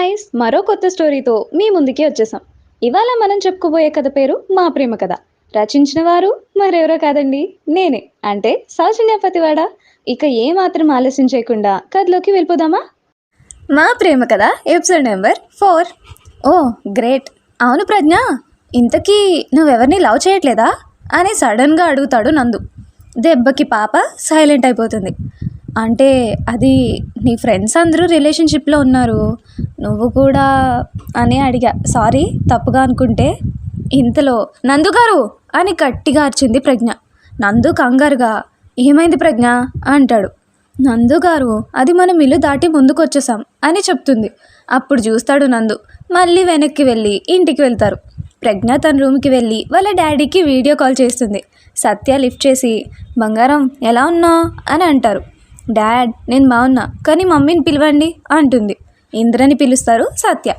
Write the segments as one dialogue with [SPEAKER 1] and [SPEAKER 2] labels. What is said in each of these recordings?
[SPEAKER 1] Guys మరో కొత్త స్టోరీతో మీ ముందుకి వచ్చేసాం. ఇవాళ మనం చెప్పుకోబోయే కథ పేరు మా ప్రేమ కథ. రచించిన వారు మరెవరో కాదండి, నేనే, అంటే సౌజన్య పతివాడ. ఇక ఏ మాత్రం ఆలస్యం చేయకుండా కథలోకి వెళ్ళిపోదామా. మా ప్రేమ కథ ఎపిసోడ్ నెంబర్ 4. ఓ గ్రేట్. అవును ప్రజ్ఞ, ఇంతకీ నువ్వెవరిని లవ్ చేయట్లేదా అని సడన్గా అడుగుతాడు నందు. దెబ్బకి పాప సైలెంట్ అయిపోతుంది. అంటే అది నీ ఫ్రెండ్స్ అందరూ రిలేషన్షిప్లో ఉన్నారు, నువ్వు కూడా అని అడిగా. సారీ, తప్పుగా అనుకుంటే. ఇంతలో నందు గారు అని గట్టిగా అరిచింది ప్రజ్ఞ. నందు కంగారుగా ఏమైంది ప్రజ్ఞ అంటాడు. నందు గారు, అది మనం ఇల్లు దాటి ముందుకు వచ్చేసాం అని చెప్తుంది. అప్పుడు చూస్తాడు నందు. మళ్ళీ వెనక్కి వెళ్ళి ఇంటికి వెళ్తారు. ప్రజ్ఞ తన రూమ్కి వెళ్ళి వాళ్ళ డాడీకి వీడియో కాల్ చేస్తుంది. సత్య లిఫ్ట్ చేసి బంగారం ఎలా ఉన్నావు అని అంటారు. డాడ్, నేను బాగున్నా, కానీ మమ్మీని పిలవండి అంటుంది. ఇంద్రని పిలుస్తారు Satya.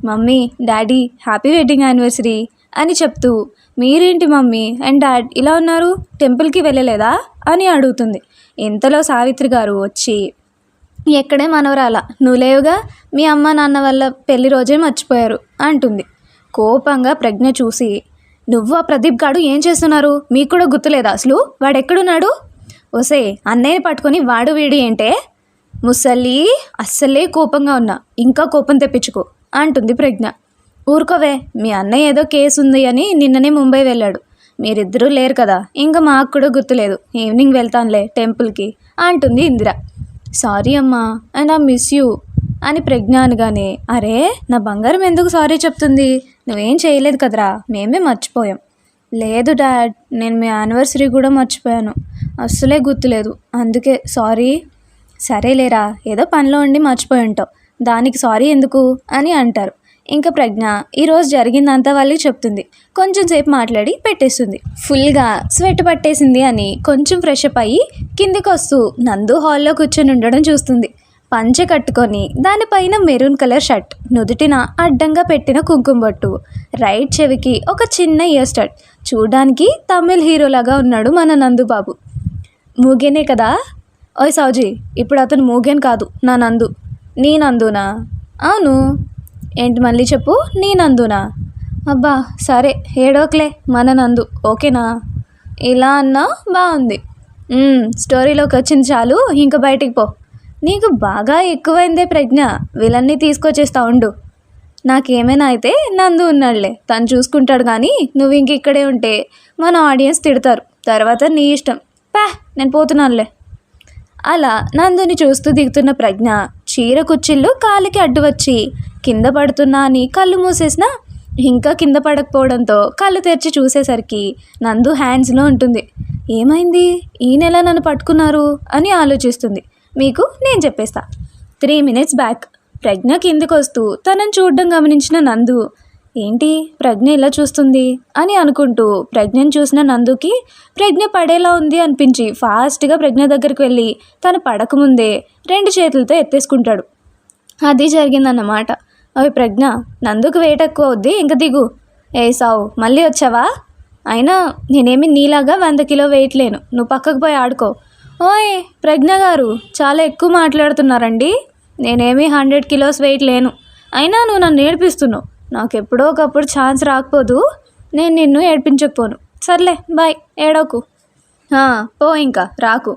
[SPEAKER 1] Mummy, daddy happy wedding anniversary అని చెప్తూ, మీరేంటి మమ్మీ అండ్ డాడ్ ఇలా ఉన్నారు, టెంపుల్కి వెళ్ళలేదా అని అడుగుతుంది. ఇంతలో సావిత్రి గారు వచ్చి, ఎక్కడే మనవరాల, నువ్వు లేవుగా, మీ అమ్మ నాన్న వల్ల పెళ్లి రోజే మర్చిపోయారు అంటుంది. కోపంగా ప్రజ్ఞ చూసి, నువ్వు ఆ ప్రదీప్ గాడు ఏం చేస్తున్నారు, మీకు కూడా గుర్తులేదా అసలు, వాడెక్కడున్నాడు? ఓసే, అన్నయ్యని పట్టుకొని వాడు వీడు ఏంటే? ముసలి, అస్సలే కోపంగా ఉన్నా, ఇంకా కోపం తెప్పించుకో అంటుంది ప్రజ్ఞ. ఊరుకోవే, మీ అన్నయ్య ఏదో కేసు ఉంది అని నిన్ననే ముంబై వెళ్ళాడు, మీరిద్దరూ లేరు కదా, ఇంకా మాకు కూడా గుర్తులేదు, ఈవినింగ్ వెళ్తానులే టెంపుల్కి అంటుంది ఇందిర. సారీ అమ్మా, అండ్ ఐ మిస్ యూ అని ప్రజ్ఞ అనగానే, అరే నా బంగారం ఎందుకు సారీ చెప్తుంది, నువ్వేం చేయలేదు కదరా, మేమే మర్చిపోయాం. లేదు డాడ్, నేను మీ యానివర్సరీ కూడా మర్చిపోయాను, అస్సలే గుర్తులేదు, అందుకే సారీ. సరేలేరా, ఏదో పనిలో ఉండి మర్చిపోయి ఉంటావు, దానికి సారీ ఎందుకు అని అంటారు. ఇంకా ప్రజ్ఞ ఈరోజు జరిగిందంతా వాళ్ళకి చెప్తుంది. కొంచెం సేపు మాట్లాడి పెట్టేస్తుంది. ఫుల్గా స్వెట్ పట్టేసింది అని కొంచెం ఫ్రెష్ అప్ అయ్యి కిందికి వస్తూ నందు హాల్లో కూర్చొని ఉండడం చూస్తుంది. పంచె కట్టుకొని దానిపైన మెరూన్ కలర్ షర్ట్, నుదుటిన అడ్డంగా పెట్టిన కుంకుమ బొట్టు, రైట్ చెవికి ఒక చిన్న ఇయర్ స్టడ్. చూడడానికి తమిళ్ హీరోలాగా ఉన్నాడు మన నందుబాబు. మూగేనే కదా? ఓయ్ సౌజీ, ఇప్పుడు అతను మూగేన్ కాదు, నా నందు. నీ నందునా? అవును. ఏంటి మళ్ళీ చెప్పు, నీ నందునా? అబ్బా సరే, ఏడోకలే, మన నందు, ఓకేనా? ఇలా అన్నా బాగుంది. స్టోరీలోకి వచ్చింది చాలు, ఇంకా బయటికి పో. నీకు బాగా ఎక్కువైందే ప్రజ్ఞ, వీళ్ళన్నీ తీసుకొచ్చేస్తా ఉండు. నాకేమైనా అయితే నందు ఉన్నాడులే, తను చూసుకుంటాడు, కానీ నువ్వు ఇంక ఇక్కడే ఉంటే మన ఆడియన్స్ తిడతారు, తర్వాత నీ ఇష్టం. నేను పోతున్నానులే. అలా నందుని చూస్తూ దిగుతున్న ప్రజ్ఞ చీర కుచ్చిళ్ళు కాలికి అడ్డు వచ్చి కింద పడుతున్నా అని కళ్ళు మూసేసినా ఇంకా కింద పడకపోవడంతో కళ్ళు తెరిచి చూసేసరికి నందు హ్యాండ్స్లో ఉంటుంది. ఏమైంది, ఈ నెల నన్ను పట్టుకున్నారు అని ఆలోచిస్తుంది. మీకు నేను చెప్పేస్తా. 3 minutes బ్యాక్ ప్రజ్ఞ కిందికి వస్తూ తనని చూడడం గమనించిన నందు, ఏంటి ప్రజ్ఞ ఇలా చూస్తుంది అని అనుకుంటూ ప్రజ్ఞను చూసిన నందుకి ప్రజ్ఞ పడేలా ఉంది అనిపించి ఫాస్ట్గా ప్రజ్ఞ దగ్గరికి వెళ్ళి తను పడకముందే 2 చేతులతో ఎత్తేసుకుంటాడు. అది జరిగిందన్నమాట. అవి ప్రజ్ఞ, నందుకు వెయిట్ ఎక్కువ అవుద్ది, ఇంక దిగు. ఏ సావు, మళ్ళీ వచ్చావా? అయినా నేనేమి నీలాగా 100 కిలో వెయిట్ లేను, నువ్వు పక్కకు పోయి ఆడుకో. ఓయ్ ప్రజ్ఞ గారు, చాలా ఎక్కువ మాట్లాడుతున్నారండి, నేనేమి 100 kilos వెయిట్ లేను, అయినా నువ్వు నన్ను ఏడిపిస్తున్నావు, నాకు ఎప్పుడో ఒకప్పుడు ఛాన్స్ రాకపోదు, నేను నిన్ను ఏడిపించకపోను. సర్లే బాయ్, ఏడోకు. పో, ఇంకా రాకు.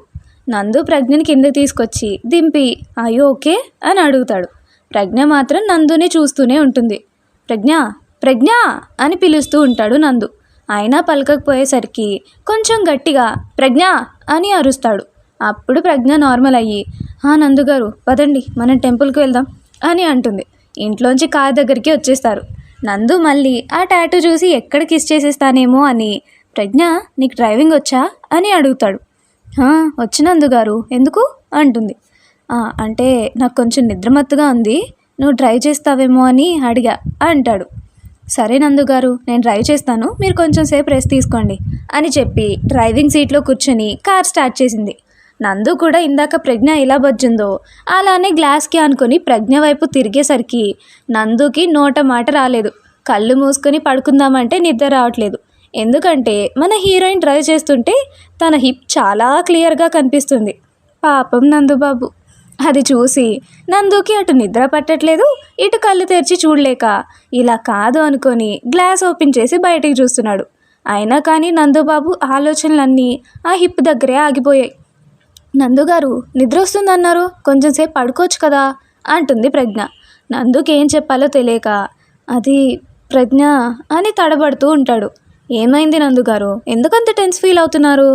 [SPEAKER 1] నందు ప్రజ్ఞని కిందకి తీసుకొచ్చి దింపి, అయ్యో ఓకే అని అడుగుతాడు. ప్రజ్ఞ మాత్రం నందుని చూస్తూనే ఉంటుంది. ప్రజ్ఞ ప్రజ్ఞ అని పిలుస్తూ ఉంటాడు నందు. అయినా పలకకపోయేసరికి కొంచెం గట్టిగా ప్రజ్ఞ అని అరుస్తాడు. అప్పుడు ప్రజ్ఞ నార్మల్ అయ్యి, నందుగారు పదండి, మనం టెంపుల్కి వెళ్దాం అని అంటుంది. ఇంట్లోంచి కార్ దగ్గరికి వచ్చేస్తారు. నందు మళ్ళీ ఆ టాటూ చూసి ఎక్కడ కిస్ చేసేస్తానేమో అని, ప్రజ్ఞ నీకు డ్రైవింగ్ వచ్చా అని అడుగుతాడు. వచ్చు నందుగారు, ఎందుకు అంటుంది. అంటే నాకు కొంచెం నిద్రమత్తుగా ఉంది, నువ్వు డ్రైవ్ చేస్తావేమో అని అడిగా అంటాడు. సరే నందుగారు, నేను డ్రైవ్ చేస్తాను, మీరు కొంచెం సేపు రెస్ట్ తీసుకోండి అని చెప్పి డ్రైవింగ్ సీట్లో కూర్చొని కార్ స్టార్ట్ చేసింది. నందు కూడా ఇందాక ప్రజ్ఞ ఎలా బొజ్జుందో అలానే గ్లాస్కి అనుకొని ప్రజ్ఞ వైపు తిరిగేసరికి నందుకి నోట మాట రాలేదు. కళ్ళు మూసుకొని పడుకుందామంటే నిద్ర రావట్లేదు. ఎందుకంటే మన హీరోయిన్ డ్రైవ్ చేస్తుంటే తన హిప్ చాలా క్లియర్గా కనిపిస్తుంది. పాపం నందుబాబు. అది చూసి నందుకి అటు నిద్ర పట్టట్లేదు, ఇటు కళ్ళు తెరిచి చూడలేక ఇలా కాదు అనుకొని గ్లాస్ ఓపెన్ చేసి బయటికి చూస్తున్నాడు. అయినా కానీ నందుబాబు ఆలోచనలన్నీ ఆ హిప్ దగ్గరే ఆగిపోయాయి. నందుగారు నిద్ర వస్తుందన్నారు, కొంచెం సేపు పడుకోవచ్చు కదా అంటుంది ప్రజ్ఞ. నందుకి ఏం చెప్పాలో తెలియక అది ప్రజ్ఞ అని తడబడుతూ ఉంటాడు. ఏమైంది నందుగారు, ఎందుకంత టెన్స్ ఫీల్ అవుతున్నారు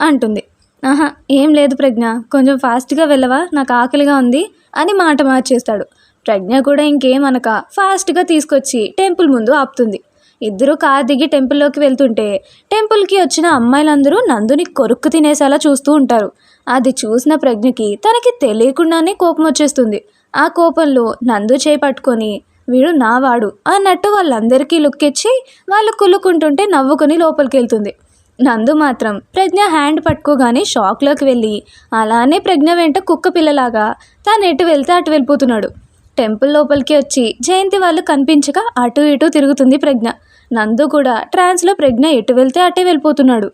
[SPEAKER 1] అంటుంది. ఆహా ఏం లేదు ప్రజ్ఞ, కొంచెం ఫాస్ట్గా వెళ్ళవా, నాకు ఆకలిగా ఉంది అని మాట మార్చేస్తాడు. ప్రజ్ఞ కూడా ఇంకేమనక ఫాస్ట్గా తీసుకొచ్చి టెంపుల్ ముందు ఆపుతుంది. ఇద్దరూ కార్ దిగి టెంపుల్లోకి వెళ్తుంటే టెంపుల్కి వచ్చిన అమ్మాయిలందరూ నందుని కొరుక్కు తినేసేలా చూస్తూ ఉంటారు. అది చూసిన ప్రజ్ఞకి తనకి తెలియకుండానే కోపం వచ్చేస్తుంది. ఆ కోపంలో నందు చేయి పట్టుకొని వీడు నావాడు అన్నట్టు వాళ్ళందరికీ లుక్కిచ్చి వాళ్ళు కుళ్ళుకుంటుంటే నవ్వుకొని లోపలికి వెళ్తుంది. నందు మాత్రం ప్రజ్ఞ హ్యాండ్ పట్టుకోగానే షాక్లోకి వెళ్ళి అలానే ప్రజ్ఞ వెంట కుక్క పిల్లలాగా తాను ఎటు వెళ్తే అటు వెళ్ళిపోతున్నాడు. టెంపుల్ లోపలికి వచ్చి జయంతి వాళ్ళు కనిపించక అటు ఇటు తిరుగుతుంది ప్రజ్ఞ. నందు కూడా ట్రాన్స్లో ప్రజ్ఞ ఎటు వెళ్తే అటే వెళ్ళిపోతున్నాడు.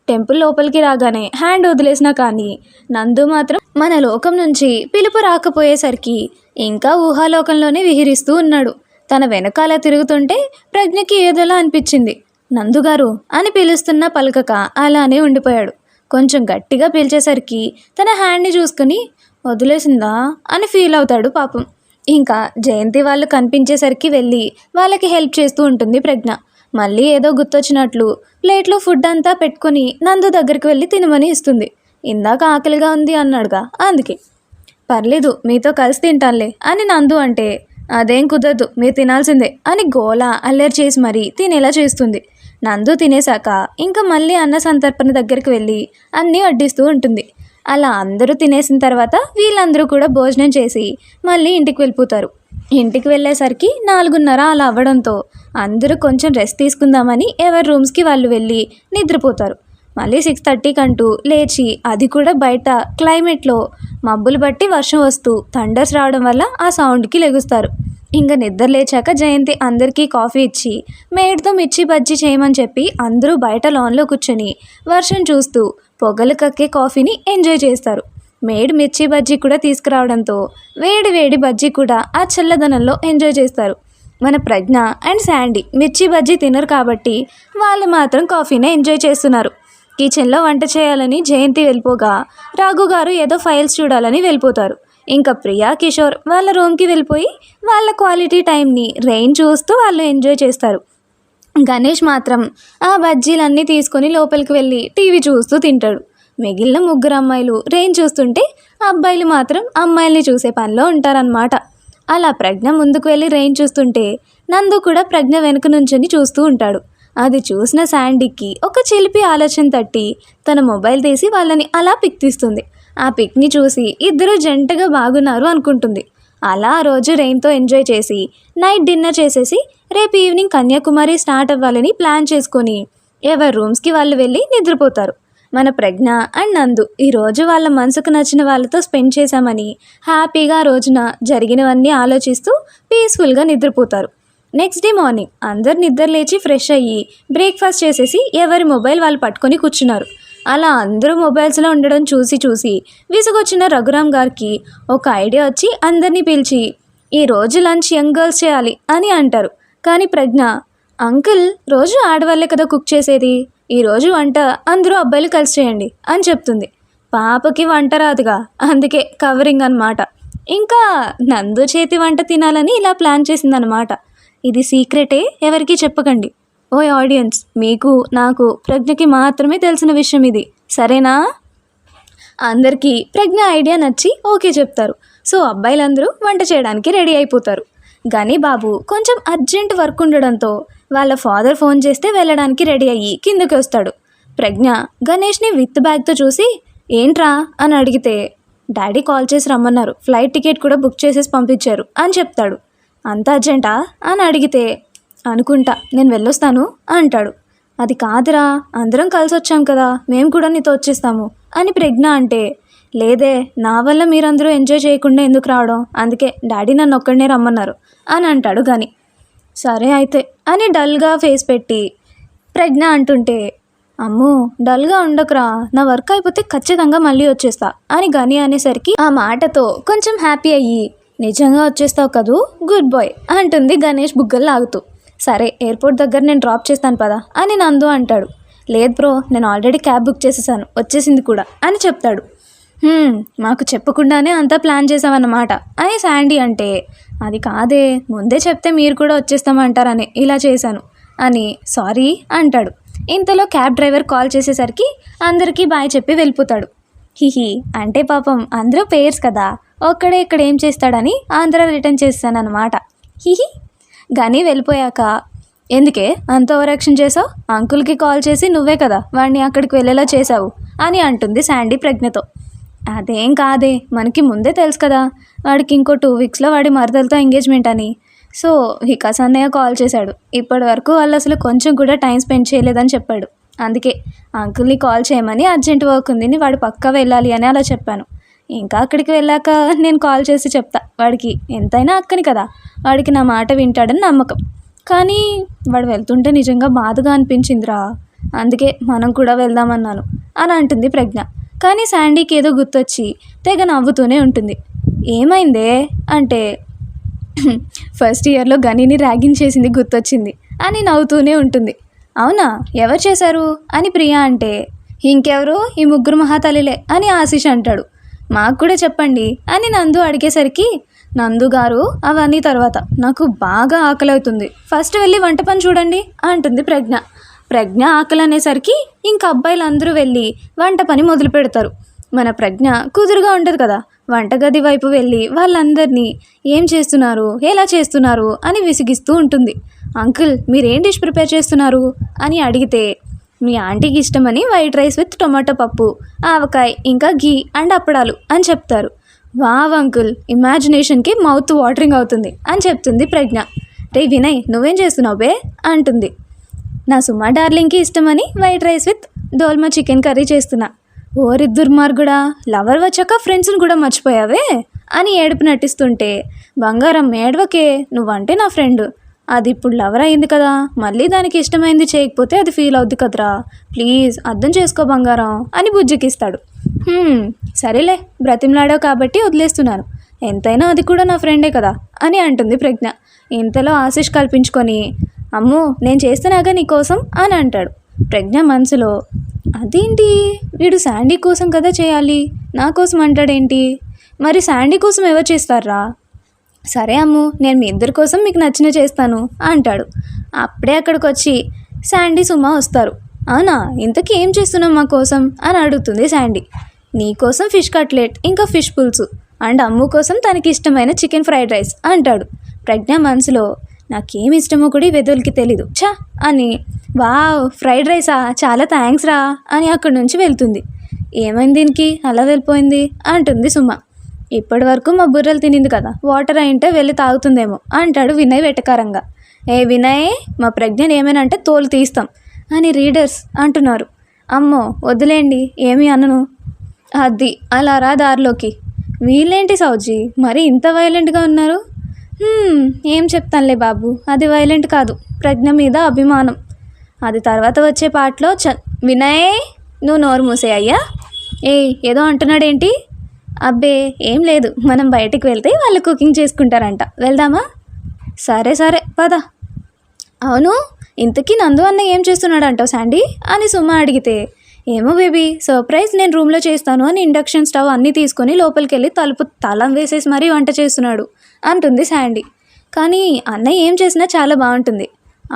[SPEAKER 1] టెంపుల్ లోపలికి రాగానే హ్యాండ్ వదిలేసినా కానీ నందు మాత్రం మన లోకం నుంచి పిలుపు రాకపోయేసరికి ఇంకా ఊహాలోకంలోనే విహరిస్తూ ఉన్నాడు. తన వెనకాల తిరుగుతుంటే ప్రజ్ఞకి ఏదోలా అనిపించింది. నందుగారు అని పిలుస్తున్నా పలకక అలానే ఉండిపోయాడు. కొంచెం గట్టిగా పిలిచేసరికి తన హ్యాండ్ని చూసుకుని వదిలేసిందా అని ఫీల్ అవుతాడు పాపం. ఇంకా జయంతి వాళ్ళు కనిపించేసరికి వెళ్ళి వాళ్ళకి హెల్ప్ చేస్తూ ఉంటుంది ప్రజ్ఞ. మళ్ళీ ఏదో గుర్తొచ్చినట్లు ప్లేట్లో ఫుడ్ అంతా పెట్టుకుని నందు దగ్గరికి వెళ్ళి తినమని ఇస్తుంది. ఇందాక ఆకలిగా ఉంది అన్నాడుగా అందుకే. పర్లేదు మీతో కలిసి తింటానులే అని నందు అంటే అదేం కుదరదు, మీరు తినాల్సిందే అని గోలా అల్లరి చేసి మరీ తినేలా చేస్తుంది. నందు తినేశాక ఇంకా మళ్ళీ అన్న సంతర్పణ దగ్గరికి వెళ్ళి అన్నీ వడ్డిస్తూ ఉంటుంది. అలా అందరూ తినేసిన తర్వాత వీళ్ళందరూ కూడా భోజనం చేసి మళ్ళీ ఇంటికి వెళ్ళిపోతారు. ఇంటికి వెళ్ళేసరికి 4:30 అలా అవ్వడంతో అందరూ కొంచెం రెస్ట్ తీసుకుందామని ఎవరి రూమ్స్కి వాళ్ళు వెళ్ళి నిద్రపోతారు. మళ్ళీ 6:30 కంటూ లేచి, అది కూడా బయట క్లైమేట్లో మబ్బులు బట్టి వర్షం వస్తూ థండర్స్ రావడం వల్ల ఆ సౌండ్కి లెగుస్తారు. ఇంకా నిద్ర లేచాక జయంతి అందరికీ కాఫీ ఇచ్చి మేడ్తో మిర్చి బజ్జీ చేయమని చెప్పి అందరూ బయట లాన్లో కూర్చొని వర్షం చూస్తూ పొగలు కక్కే కాఫీని ఎంజాయ్ చేస్తారు. మేడ్ మిర్చి బజ్జీ కూడా తీసుకురావడంతో వేడి వేడి బజ్జీ కూడా ఆ చల్లదనంలో ఎంజాయ్ చేస్తారు. మన ప్రజ్ఞ అండ్ శాండీ మిర్చి బజ్జీ తినరు కాబట్టి వాళ్ళు మాత్రం కాఫీనే ఎంజాయ్ చేస్తున్నారు. కిచెన్లో వంట చేయాలని జయంతి వెళ్ళిపోగా రాఘు గారు ఏదో ఫైల్స్ చూడాలని వెళ్ళిపోతారు. ఇంకా ప్రియా కిషోర్ వాళ్ళ రూమ్కి వెళ్ళిపోయి వాళ్ళ క్వాలిటీ టైంని రెయిన్ చూస్తూ వాళ్ళు ఎంజాయ్ చేస్తారు. గణేష్ మాత్రం ఆ బజ్జీలన్నీ తీసుకొని లోపలికి వెళ్ళి టీవీ చూస్తూ తింటాడు. మిగిలిన 3 అమ్మాయిలు రెయిన్ చూస్తుంటే అబ్బాయిలు మాత్రం అమ్మాయిల్ని చూసే పనిలో ఉంటారన్నమాట. అలా ప్రజ్ఞ ముందుకు వెళ్ళి రెయిన్ చూస్తుంటే నందు కూడా ప్రజ్ఞ వెనుక నుంచొని చూస్తూ ఉంటాడు. అది చూసిన శాండీకి ఒక చిలిపి ఆలోచన తట్టి తన మొబైల్ తీసి వాళ్ళని అలా పిక్ తీస్తుంది. ఆ పిక్ని చూసి ఇద్దరు జంటగా బాగున్నారు అనుకుంటుంది. అలా ఆ రోజు రెయిన్తో ఎంజాయ్ చేసి నైట్ డిన్నర్ చేసేసి రేపు ఈవినింగ్ కన్యాకుమారి స్టార్ట్ అవ్వాలని ప్లాన్ చేసుకొని ఎవరి రూమ్స్కి వాళ్ళు వెళ్ళి నిద్రపోతారు. మన ప్రజ్ఞ అండ్ నందు ఈరోజు వాళ్ళ మనసుకు నచ్చిన వాళ్ళతో స్పెండ్ చేశామని హ్యాపీగా ఆ రోజున జరిగినవన్నీ ఆలోచిస్తూ పీస్ఫుల్గా నిద్రపోతారు. నెక్స్ట్ డే మార్నింగ్ అందరు నిద్ర లేచి ఫ్రెష్ అయ్యి బ్రేక్ఫాస్ట్ చేసేసి ఎవరి మొబైల్ వాళ్ళు పట్టుకొని కూర్చున్నారు. అలా అందరూ మొబైల్స్లో ఉండడం చూసి విసుగొచ్చిన రఘురామ్ గారికి ఒక ఐడియా వచ్చి అందరినీ పిలిచి ఈరోజు లంచ్ యంగ్ గర్ల్స్ చేయాలి అని అంటారు. కానీ ప్రజ్ఞ, అంకుల్ రోజు ఆడవాళ్ళే కదా కుక్ చేసేది, ఈరోజు వంట అందరూ అబ్బాయిలు కలిసి చేయండి అని చెప్తుంది. పాపకి వంట రాదుగా, అందుకే కవరింగ్ అన్నమాట. ఇంకా నందు చేతి వంట తినాలని ఇలా ప్లాన్ చేసిందనమాట. ఇది సీక్రెటే, ఎవరికీ చెప్పకండి. ఓ ఆడియన్స్, మీకు నాకు ప్రజ్ఞకి మాత్రమే తెలిసిన విషయం ఇది, సరేనా? అందరికీ ప్రజ్ఞ ఐడియా నచ్చి ఓకే చెప్తారు. సో అబ్బాయిలందరూ వంట చేయడానికి రెడీ అయిపోతారు. గని బాబు కొంచెం అర్జెంట్ వర్క్ ఉండడంతో వాళ్ళ ఫాదర్ ఫోన్ చేస్తే వెళ్ళడానికి రెడీ అయ్యి కిందకి వస్తాడు. ప్రజ్ఞ గణేష్ని విత్ బ్యాగ్తో చూసి ఏంట్రా అని అడిగితే డాడీ కాల్ చేసి రమ్మన్నారు, ఫ్లైట్ టికెట్ కూడా బుక్ చేసేసి పంపించారు అని చెప్తాడు. అంత అర్జెంటా అని అడిగితే అనుకుంటా, నేను వెళ్ళొస్తాను అంటాడు. అది కాదురా, అందరం కలిసి వచ్చాం కదా, మేము కూడా నీతో వచ్చేస్తాము అని ప్రజ్ఞ అంటే లేదే, నా వల్ల మీరందరూ ఎంజాయ్ చేయకుండా ఎందుకు రావడం, అందుకే డాడీ నన్ను ఒక్కడనే రమ్మన్నారు అని అంటాడు. గని సరే అయితే అని డల్గా ఫేస్ పెట్టి ప్రజ్ఞ అంటుంటే అమ్మో డల్గా ఉండకురా, నా వర్క్ అయిపోతే ఖచ్చితంగా మళ్ళీ వచ్చేస్తా అని గని అనేసరికి ఆ మాటతో కొంచెం హ్యాపీ అయ్యి నిజంగా వచ్చేస్తావు కదూ, గుడ్ బాయ్ అంటుంది గణేష్ బుగ్గలు లాగుతూ. సరే ఎయిర్పోర్ట్ దగ్గర నేను డ్రాప్ చేస్తాను పదా అని నందు అంటాడు. లేదు బ్రో, నేను ఆల్రెడీ క్యాబ్ బుక్ చేసేసాను, వచ్చేసింది కూడా అని చెప్తాడు. మాకు చెప్పకుండానే అంతా ప్లాన్ చేసామన్నమాట అని శాండీ అంటే, అది కాదే ముందే చెప్తే మీరు కూడా వచ్చేస్తామంటారని ఇలా చేశాను అని సారీ అంటాడు. ఇంతలో క్యాబ్ డ్రైవర్ కాల్ చేసేసరికి అందరికీ బాయ్ చెప్పి వెళ్ళిపోతాడు. హిహి అంటే పాపం అందరూ పేర్స్ కదా, ఒక్కడే ఇక్కడ ఏం చేస్తాడని ఆంధ్ర రిటర్న్ చేస్తానన్నమాట. హిహి. గని వెళ్ళిపోయాక ఎందుకే అంత ఓవరాక్షన్ చేసావు, అంకుల్కి కాల్ చేసి నువ్వే కదా వాడిని అక్కడికి వెళ్ళేలా చేసావు అని అంటుంది శాండీ ప్రజ్ఞతో. అదేం కాదే, మనకి ముందే తెలుసు కదా వాడికి ఇంకో 2 వీక్స్లో వాడి మరదలతో ఎంగేజ్మెంట్ అని. సో వికాస్ అన్నయ్య కాల్ చేశాడు, ఇప్పటి వరకు వాళ్ళు అసలు కొంచెం కూడా టైం స్పెండ్ చేయలేదని చెప్పాడు. అందుకే అంకుల్ని కాల్ చేయమని అర్జెంట్ వర్క్ ఉంది, వాడు పక్కా వెళ్ళాలి అని అలా చెప్పాను. ఇంకా అక్కడికి వెళ్ళాక నేను కాల్ చేసి చెప్తా, వాడికి ఎంతైనా అక్కని కదా, వాడికి నా మాట వింటాడని నమ్మకం. కానీ వాడు వెళ్తుంటే నిజంగా బాధగా అనిపించిందిరా, అందుకే మనం కూడా వెళ్దామన్నాను అని అంటుంది ప్రజ్ఞ. కానీ శాండీకి ఏదో గుర్తొచ్చి తెగ నవ్వుతూనే ఉంటుంది. ఏమైందే అంటే ఫస్ట్ ఇయర్లో గనిని ర్యాగింగ్ చేసింది గుర్తొచ్చింది అని నవ్వుతూనే ఉంటుంది. అవునా, ఎవరు చేశారు అని ప్రియా అంటే, ఇంకెవరు ఈ 3 మహాతల్లిలే అని ఆశీష్ అంటాడు. మాకు కూడా చెప్పండి అని నందు అడిగేసరికి, నందు గారు అవన్నీ తర్వాత, నాకు బాగా ఆకలి అవుతుంది, ఫస్ట్ వెళ్ళి వంట పని చూడండి అంటుంది ప్రజ్ఞ. ప్రజ్ఞ ఆకలి అనేసరికి ఇంక అబ్బాయిలందరూ వెళ్ళి వంట పని మొదలు పెడతారు. మన ప్రజ్ఞ కుదురుగా ఉండదు కదా, వంటగది వైపు వెళ్ళి వాళ్ళందరినీ ఏం చేస్తున్నారు, ఎలా చేస్తున్నారు అని విసిగిస్తూ ఉంటుంది. అంకుల్ మీరేం డిష్ ప్రిపేర్ చేస్తున్నారు అని అడిగితే, మీ ఆంటీకి ఇష్టమని వైట్ రైస్ విత్ టొమాటో పప్పు, ఆవకాయ ఇంకా ఘీ అండ్ అప్పడాలు అని చెప్తారు. వావ్ అంకుల్, ఇమాజినేషన్కి మౌత్ వాటరింగ్ అవుతుంది అని చెప్తుంది ప్రజ్ఞ. రే వినయ్ నువ్వేం చేస్తున్నావు బే అంటుంది. నా సుమా డార్లింగ్కి ఇష్టమని white rice with dolma chicken curry చేస్తున్నా. ఓరి దుర్మార్గుడా, లవర్ వచ్చాక ఫ్రెండ్స్ని కూడా మర్చిపోయావే అని ఏడుపు నటిస్తుంటే, బంగారం ఏడవకే, నువ్వంటే నా ఫ్రెండ్, అది ఇప్పుడు లవర్ అయింది కదా, మళ్ళీ దానికి ఇష్టమైంది చేయకపోతే అది ఫీల్ అవుద్ది కదరా, ప్లీజ్ అర్థం చేసుకో బంగారం అని బుజ్జికిస్తాడు. సరేలే బ్రతిమలాడావు కాబట్టి వదిలేస్తున్నాను, ఎంతైనా అది కూడా నా ఫ్రెండే కదా అని అంటుంది ప్రజ్ఞ. ఇంతలో ఆశీష్ కల్పించుకొని, అమ్మో నేను చేస్తున్నాగా నీకోసం అని అంటాడు. ప్రజ్ఞ మనసులో, అదేంటి వీడు శాండీ కోసం కదా చేయాలి, నా కోసం అంటాడేంటి, మరి శాండీ కోసం ఎవరు చేస్తారా, సరే అమ్ము నేను మీ ఇద్దరి కోసం మీకు నచ్చిన చేస్తాను అంటాడు. అప్పుడే అక్కడికి వచ్చి శాండీ సుమ వస్తారు. అవునా, ఇంతకీ ఏం చేస్తున్నావు మా కోసం అని అడుగుతుంది శాండీ. నీ కోసం ఫిష్ కట్లెట్ ఇంకా ఫిష్ పులుసు అండ్ అమ్ము కోసం తనకి ఇష్టమైన చికెన్ ఫ్రైడ్ రైస్ అంటాడు. ప్రజ్ఞ మనసులో, నాకేమి ఇష్టమో కూడా వెదవులకి తెలీదు ఛా అని, వావ్ ఫ్రైడ్ రైసా, చాలా థ్యాంక్స్ రా అని అక్కడి నుంచి వెళ్తుంది. ఏమైంది దీనికి అలా వెళ్ళిపోయింది అంటుంది సుమ. ఇప్పటి వరకు మా బుర్రలు తినింది కదా, వాటర్ అయింటే వెళ్ళి తాగుతుందేమో అంటాడు వినయ్ వెటకారంగా. ఏ వినయ్, మా ప్రజ్ఞని ఏమైనా అంటే తోలు తీస్తాం అని రీడర్స్ అంటున్నారు. అమ్మో వద్దులేండి ఏమీ అనను. అది అలా రా దారిలోకి. వీళ్ళేంటి సౌజీ మరి ఇంత వైలెంట్గా ఉన్నారు? ఏం చెప్తానులే బాబు, అది వైలెంట్ కాదు, ప్రజ్ఞ మీద అభిమానం. అది తర్వాత వచ్చే పాటలో వినయ్ నువ్వు నోరు మూసే అయ్యా. ఏదో అంటున్నాడేంటి? అబ్బే ఏం లేదు, మనం బయటికి వెళ్తే వాళ్ళు కుకింగ్ చేసుకుంటారంట, వెళ్దామా? సరే సరే పద. అవును ఇంతకీ నందు అన్న ఏం చేస్తున్నాడు అంటావు శాండీ అని సుమ అడిగితే, ఏమో బేబీ సర్ప్రైజ్, నేను రూమ్లో చేస్తాను అని ఇండక్షన్ స్టవ్ అన్నీ తీసుకొని లోపలికి వెళ్ళి తలుపు తాళం వేసేసి మరీ వంట చేస్తున్నాడు అంటుంది శాండీ. కానీ అన్నయ్య ఏం చేసినా చాలా బాగుంటుంది.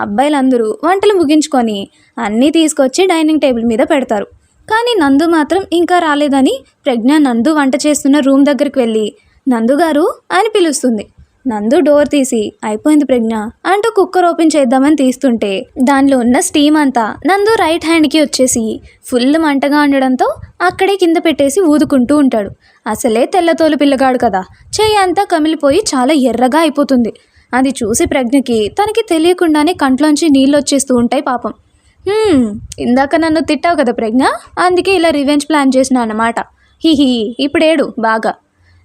[SPEAKER 1] అబ్బాయిలందరూ వంటలు ముగించుకొని అన్నీ తీసుకొచ్చి డైనింగ్ టేబుల్ మీద పెడతారు. కానీ నందు మాత్రం ఇంకా రాలేదని ప్రజ్ఞ నందు వంట చేస్తున్న రూమ్ దగ్గరికి వెళ్ళి నందు గారు అని పిలుస్తుంది. నందు డోర్ తీసి, అయిపోయింది ప్రజ్ఞ అంటూ కుక్కర్ ఓపెన్ చేద్దామని తీస్తుంటే దానిలో ఉన్న స్టీమ్ అంతా నందు రైట్ హ్యాండ్కి వచ్చేసి ఫుల్ మంటగా ఉండడంతో అక్కడే కింద పెట్టేసి ఊదుకుంటూ ఉంటాడు. అసలే తెల్లతోలు పిల్లగాడు కదా, చెయ్యి అంతా కమిలిపోయి చాలా ఎర్రగా అయిపోతుంది. అది చూసి ప్రజ్ఞకి తనకి తెలియకుండానే కంట్లోంచి నీళ్ళు వచ్చేస్తూ ఉంటాయి పాపం. ఇందాక నన్ను తిట్టావు కదా ప్రజ్ఞ, అందుకే ఇలా రివెంజ్ ప్లాన్ చేసిన అన్నమాట. హిహి ఇప్పుడేడు బాగా.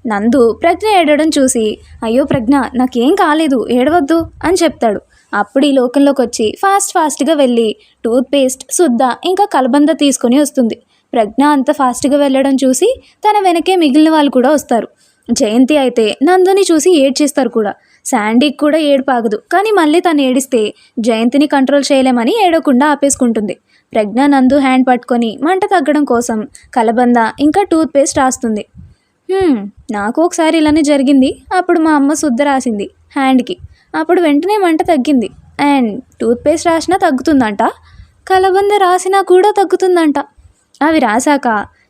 [SPEAKER 1] నందు ప్రజ్ఞ ఏడవడం చూసి, అయ్యో ప్రజ్ఞ నాకేం కాలేదు ఏడవద్దు అని చెప్తాడు. అప్పుడు ఈ లోకంలోకి వచ్చి ఫాస్ట్గా వెళ్ళి టూత్పేస్ట్ సుద్ద ఇంకా కలబంద తీసుకొని వస్తుంది. ప్రజ్ఞ అంత ఫాస్ట్గా వెళ్ళడం చూసి తన వెనకే మిగిలిన వాళ్ళు కూడా వస్తారు. జయంతి అయితే నందుని చూసి ఏడ్చేస్తారు కూడా. శాండీకి కూడా ఏడుపాగదు, కానీ మళ్ళీ తను ఏడిస్తే జయంతిని కంట్రోల్ చేయలేమని ఏడవకుండా ఆపేసుకుంటుంది. ప్రజ్ఞ నందు హ్యాండ్ పట్టుకొని మంట తగ్గడం కోసం కలబంద ఇంకా టూత్పేస్ట్ రాస్తుంది. నాకు ఒకసారి ఇలానే జరిగింది. అప్పుడు మా అమ్మ శుద్ధ రాసింది హ్యాండ్కి, అప్పుడు వెంటనే మంట తగ్గింది. అండ్ టూత్పేస్ట్ రాసినా తగ్గుతుందంట, కలబంద రాసినా కూడా తగ్గుతుందంట. అవి రాశాక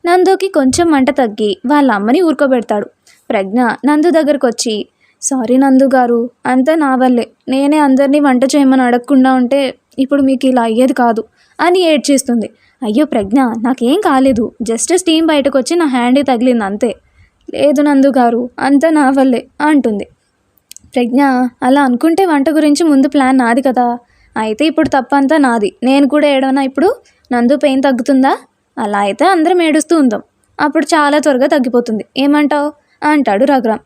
[SPEAKER 1] నందుకి కొంచెం మంట తగ్గి వాళ్ళ అమ్మని ఊరుకోబెడతాడు. ప్రజ్ఞ నందు దగ్గరకు వచ్చి, సారీ నందు గారు, అంతా నా వల్లే, నేనే అందరినీ వంట చేయమని అడగకుండా ఉంటే ఇప్పుడు మీకు ఇలా అయ్యేది కాదు అని ఏడ్చేస్తుంది. అయ్యో ప్రజ్ఞ, నాకేం కాలేదు, జస్ట్ స్టీమ్ బయటకు వచ్చి నా హ్యాండ్ తగిలింది అంతే. లేదు నందు గారు, అంతా నా వల్లే అంటుంది. ప్రజ్ఞ, అలా అనుకుంటే వంట గురించి ముందు ప్లాన్ నాది కదా, అయితే ఇప్పుడు తప్పంతా నాది, నేను కూడా ఏడవనా ఇప్పుడు? నందు పెయిన్ తగ్గుతుందా? అలా అయితే అందరం ఏడుస్తూ ఉందాం, అప్పుడు చాలా త్వరగా తగ్గిపోతుంది, ఏమంటావు అంటాడు రఘురామ్.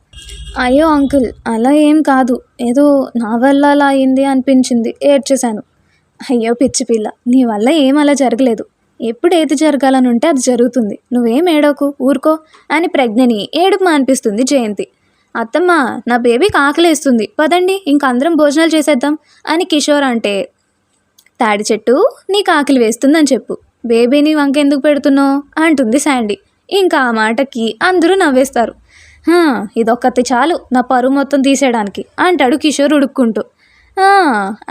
[SPEAKER 1] అయ్యో అంకుల్, అలా ఏం కాదు, ఏదో నా వల్ల అలా అయింది అనిపించింది, ఏడ్చేశాను. అయ్యో పిచ్చి పిల్ల, నీ వల్ల ఏం అలా జరగలేదు, ఎప్పుడు ఏది జరగాలని ఉంటే అది జరుగుతుంది, నువ్వేం ఏడవకు, ఊరుకో అని ప్రజ్ఞని ఏడుపు మానిపిస్తుంది జయంతి. అత్తమ్మ, నా బేబీకి ఆకలేస్తుంది, పదండి ఇంక అందరం భోజనాలు చేసేద్దాం అని కిషోర్ అంటే, తాడి చెట్టు నీకు ఆకలి వేస్తుందని చెప్పు, బేబీని వంకెందుకు పెడుతున్నావు అంటుంది శాండీ. ఇంకా ఆ మాటకి అందరూ నవ్వేస్తారు. ఇదొక్కటి చాలు నా పరువు మొత్తం తీసేయడానికి అంటాడు కిషోర్ ఉడుక్కుంటూ.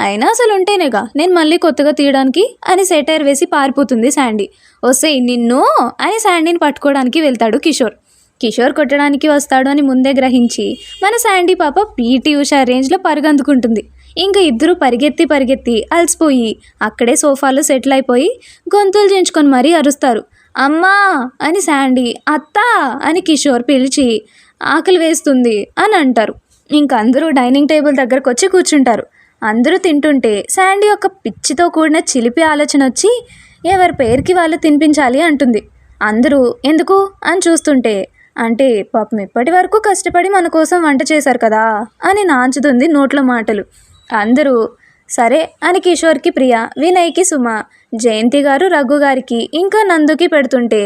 [SPEAKER 1] అయినా అసలు ఉంటేనేగా నేను మళ్ళీ కొత్తగా తీయడానికి అని సెటైర్ వేసి పారిపోతుంది శాండీ. వసేయ్ నిన్ను అని శాండీని పట్టుకోవడానికి వెళ్తాడు కిషోర్. కిషోర్ కొట్టడానికి వస్తాడు అని ముందే గ్రహించి మన శాండీ పాప పీటీ ఉషా రేంజ్లో పరుగందుకుంటుంది. ఇంకా ఇద్దరు పరిగెత్తి అలసిపోయి అక్కడే సోఫాలో సెటిల్ అయిపోయి గొంతులు చించుకొని మరీ అరుస్తారు. అమ్మా అని శాండీ, అత్తా అని కిషోర్ పిలిచి ఆకలి వేస్తుంది అని అంటారు. ఇంక అందరూ డైనింగ్ టేబుల్ దగ్గరకు వచ్చి కూర్చుంటారు. అందరూ తింటుంటే శాండీ ఒక పిచ్చితో కూడిన చిలిపి ఆలోచన వచ్చి ఎవరి పేరుకి వాళ్ళు తినిపించాలి అంటుంది. అందరూ ఎందుకు అని చూస్తుంటే, అంటే పాపం ఇప్పటి వరకు కష్టపడి మన కోసం వంట చేశారు కదా అని నాంచుతుంది నోట్ల మాటలు. అందరూ సరే అని కిషోర్కి ప్రియ, వినయ్కి సుమ, జయంతి గారు రఘు గారికి ఇంకా నందుకి పెడుతుంటే,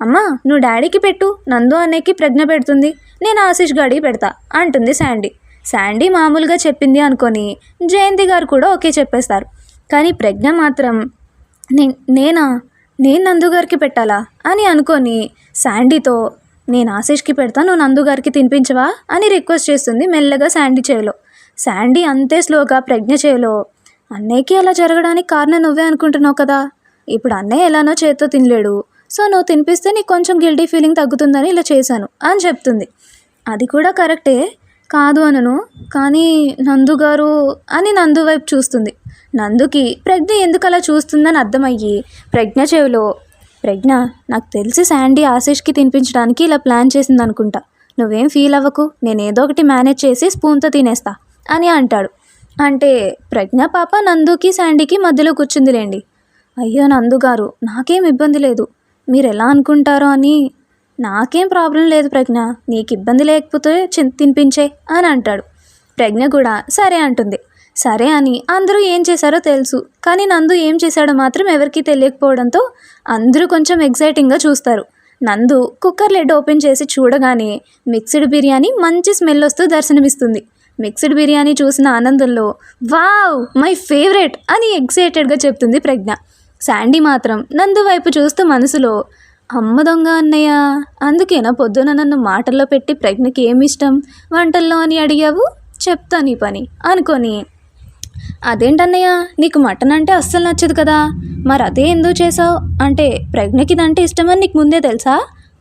[SPEAKER 1] అమ్మా నువ్వు డాడీకి పెట్టు, నందు అన్నయ్యకి ప్రజ్ఞ పెడుతుంది, నేను ఆశీష్ గాడికి పెడతా అంటుంది శాండీ. శాండీ మామూలుగా చెప్పింది అనుకొని జయంతి గారు కూడా ఓకే చెప్పేస్తారు. కానీ ప్రజ్ఞ మాత్రం నేను నందు గారికి పెట్టాలా అని అనుకొని శాండీతో, నేను ఆశీష్కి పెడతా, నువ్వు నందు గారికి తినిపించవా అని రిక్వెస్ట్ చేస్తుంది మెల్లగా శాండీ చేతిలో. శాండీ అంతే స్లోగా ప్రజ్ఞ చేతిలో, అన్నయ్యకి అలా జరగడానికి కారణం నువ్వే అనుకుంటున్నావు కదా, ఇప్పుడు అన్నయ్య ఎలానో చేత్తో తినలేడు, సో నువ్వు తినిపిస్తే నీకు కొంచెం గిల్టీ ఫీలింగ్ తగ్గుతుందని ఇలా చేశాను అని చెప్తుంది. అది కూడా కరెక్టే, కాదు అనను, కానీ నందు గారు అని నందు వైపు చూస్తుంది. నందుకి ప్రజ్ఞ ఎందుకు అలా చూస్తుందని అర్థమయ్యి ప్రజ్ఞ చెవిలో, ప్రజ్ఞ నాకు తెలిసి శాండీ ఆశీష్కి తినిపించడానికి ఇలా ప్లాన్ చేసింది అనుకుంటా, నువ్వేం ఫీల్ అవ్వకు, నేను ఏదో ఒకటి మేనేజ్ చేసి స్పూన్తో తినేస్తా అని అంటాడు. అంటే ప్రజ్ఞ పాప నందుకి శాండీకి మధ్యలో కూర్చుందిలేండి. అయ్యో నందు గారు, నాకేం ఇబ్బంది లేదు, మీరు ఎలా అనుకుంటారో అని. నాకేం ప్రాబ్లం లేదు ప్రజ్ఞ, నీకు ఇబ్బంది లేకపోతే తినిపించే అని అంటాడు. ప్రజ్ఞ కూడా సరే అంటుంది. సరే అని అందరూ ఏం చేశారో తెలుసు, కానీ నందు ఏం చేశాడో మాత్రం ఎవరికీ తెలియకపోవడంతో అందరూ కొంచెం ఎగ్జైటింగ్గా చూస్తారు. నందు కుక్కర్ లెడ్ ఓపెన్ చేసి చూడగానే మిక్స్డ్ బిర్యానీ మంచి స్మెల్ వస్తూ దర్శనమిస్తుంది. మిక్స్డ్ బిర్యానీ చూసిన ఆనందంలో వావ్ మై ఫేవరెట్ అని ఎగ్జైటెడ్గా చెప్తుంది ప్రజ్ఞ. శాండీ మాత్రం నందు వైపు చూస్తూ మనసులో, అమ్మ దొంగ అన్నయ్య, అందుకేనా పొద్దున నన్ను మాటల్లో పెట్టి ప్రజ్ఞకి ఏమి ఇష్టం వంటల్లో అని అడిగావు, చెప్తా నీ పని అనుకొని, అదేంటన్నయ్య నీకు మటన్ అంటే అస్సలు నచ్చదు కదా, మరి అదే ఎందుకు చేసావు అంటే ప్రజ్ఞకి ఇదంటే ఇష్టమని నీకు ముందే తెలుసా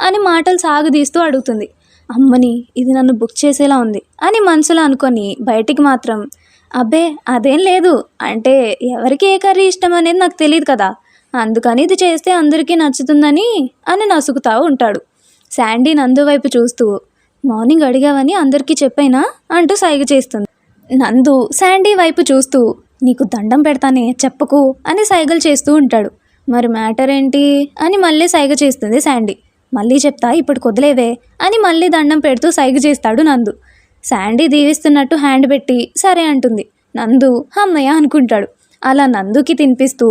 [SPEAKER 1] అని మాటలు సాగదీస్తూ అడుగుతుంది. అమ్మని ఇది నన్ను బుక్ చేసేలా ఉంది అని మనసులో అనుకొని బయటికి మాత్రం, అబ్బే అదేం లేదు, అంటే ఎవరికి ఏ కర్రీ ఇష్టం అనేది నాకు తెలియదు కదా, అందుకని ఇది చేస్తే అందరికీ నచ్చుతుందని అని నసుకుతా ఉంటాడు. శాండీ నందు వైపు చూస్తూ, మార్నింగ్ అడిగావని అందరికీ చెప్పైనా అంటూ సైగ చేస్తుంది. నందు శాండీ వైపు చూస్తూ, నీకు దండం పెడతానే చెప్పకు అని సైగలు చేస్తూ ఉంటాడు. మరి మ్యాటర్ ఏంటి అని మళ్ళీ సైగ చేస్తుంది శాండీ. మళ్ళీ చెప్తా, ఇప్పుడు కుదలేవే అని మళ్ళీ దండం పెడుతూ సైగ చేస్తాడు నందు. శాండీ దీవిస్తున్నట్టు హ్యాండ్ పెట్టి సరే అంటుంది. నందు అమ్మయ్య అనుకుంటాడు. అలా నందుకి తినిపిస్తూ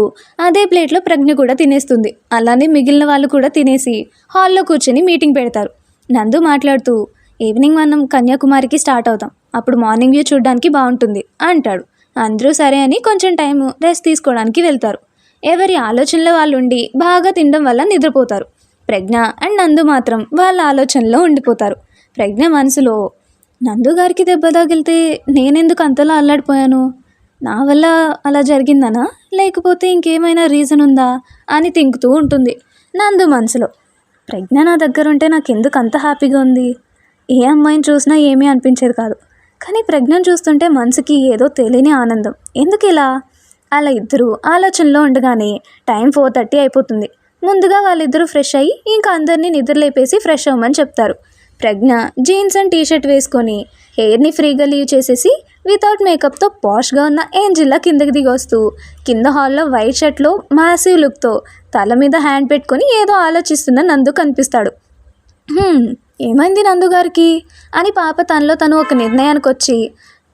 [SPEAKER 1] అదే ప్లేట్లో ప్రజ్ఞ కూడా తినేస్తుంది. అలానే మిగిలిన వాళ్ళు కూడా తినేసి హాల్లో కూర్చొని మీటింగ్ పెడతారు. నందు మాట్లాడుతూ ఈవినింగ్ మనం కన్యాకుమారికి స్టార్ట్ అవుతాం, అప్పుడు మార్నింగ్ వ్యూ చూడడానికి బాగుంటుంది అంటాడు. అందరూ సరే అని కొంచెం టైం రెస్ట్ తీసుకోవడానికి వెళ్తారు. ఎవరి ఆలోచనలో వాళ్ళు ఉండి బాగా తినడం వల్ల నిద్రపోతారు. ప్రజ్ఞ అండ్ నందు మాత్రం వాళ్ళ ఆలోచనలో ఉండిపోతారు. ప్రజ్ఞ మనసులో నందు గారికి దెబ్బ తగిలితే నేనెందుకు అంతలా అల్లాడిపోయాను, నా వల్ల అలా జరిగిందనా లేకపోతే ఇంకేమైనా రీజన్ ఉందా అని తింకుతూ ఉంటుంది. నందు మనసులో ప్రజ్ఞ నా దగ్గర ఉంటే నాకు ఎందుకు అంత హ్యాపీగా ఉంది, ఏ అమ్మాయిని చూసినా ఏమీ అనిపించేది కాదు, కానీ ప్రజ్ఞను చూస్తుంటే మనసుకి ఏదో తెలియని ఆనందం, ఎందుకు ఇలా. అలా ఇద్దరు ఆలోచనలో ఉండగానే టైం 4:30 అయిపోతుంది. ముందుగా వాళ్ళిద్దరూ ఫ్రెష్ అయ్యి ఇంకా అందరినీ నిద్రలేపేసి ఫ్రెష్ అవ్వమని చెప్తారు. ప్రజ్ఞ జీన్స్ అండ్ టీషర్ట్ వేసుకొని హెయిర్ని ఫ్రీగా లీవ్ చేసేసి వితౌట్ మేకప్తో పాష్గా ఉన్న ఏంజిల్లా కిందకి దిగి వస్తూ కింద హాల్లో వైట్ షర్ట్లో మాసివ్ లుక్తో తల మీద హ్యాండ్ పెట్టుకొని ఏదో ఆలోచిస్తున్న నందు కనిపిస్తాడు. ఏమైంది నందు గారికి అని పాప తనలో తను ఒక నిర్ణయానికి వచ్చి